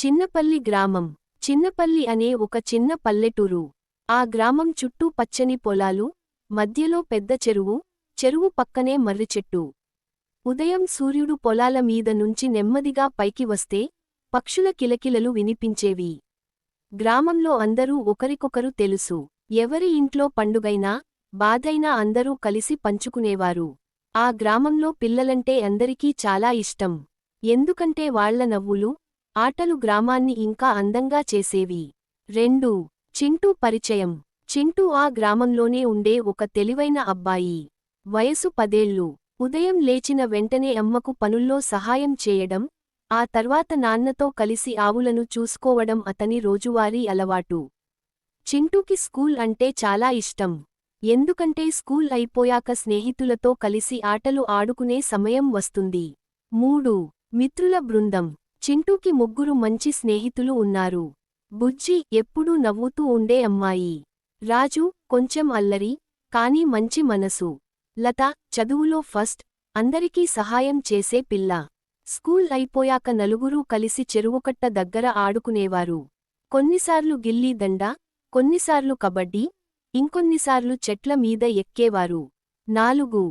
చిన్నపల్లి గ్రామం. చిన్నపల్లి అనే ఒక చిన్న పల్లెటూరు. ఆ గ్రామం చుట్టూ పచ్చని పొలాలు, మధ్యలో పెద్ద చెరువు, చెరువు పక్కనే మర్రిచెట్టు. ఉదయం సూర్యుడు పొలాల మీద నుంచి నెమ్మదిగా పైకి వస్తే పక్షుల కిలకిలలు వినిపించేవి. గ్రామంలో అందరూ ఒకరికొకరు తెలుసు. ఎవరి ఇంట్లో పండుగైనా, బాధైనా అందరూ కలిసి పంచుకునేవారు. ఆ గ్రామంలో పిల్లలంటే అందరికీ చాలా ఇష్టం. ఎందుకంటే వాళ్ల నవ్వులు, ఆటలు గ్రామాన్ని ఇంకా అందంగా చేసేవి. 2. చింటూ పరిచయం. చింటూ ఆ గ్రామంలోనే ఉండే ఒక తెలివైన అబ్బాయి. వయసు 10 ఏళ్లు. ఉదయం లేచిన వెంటనే అమ్మకు పనుల్లో సహాయం చేయడం, ఆ తర్వాత నాన్నతో కలిసి ఆవులను చూసుకోవడం అతని రోజువారీ అలవాటు. చింటూకి స్కూల్ అంటే చాలా ఇష్టం. ఎందుకంటే స్కూల్ అయిపోయాక స్నేహితులతో కలిసి ఆటలు ఆడుకునే సమయం వస్తుంది. 3. మిత్రుల బృందం. చింటూకి 3 మంచి స్నేహితులు ఉన్నారు. బుజ్జి ఎప్పుడూ నవ్వుతూ ఉండే అమ్మాయి. రాజు కొంచెం అల్లరి, కానీ మంచి మనసు. లత చదువులో ఫస్ట్, అందరికీ సహాయం చేసే పిల్ల. స్కూల్ అయిపోయాక నలుగురూ కలిసి చెరువుకట్ట దగ్గర ఆడుకునేవారు. కొన్నిసార్లు గిల్లీ దండ, కొన్నిసార్లు కబడ్డీ, ఇంకొన్నిసార్లు చెట్ల మీద ఎక్కేవారు. 4.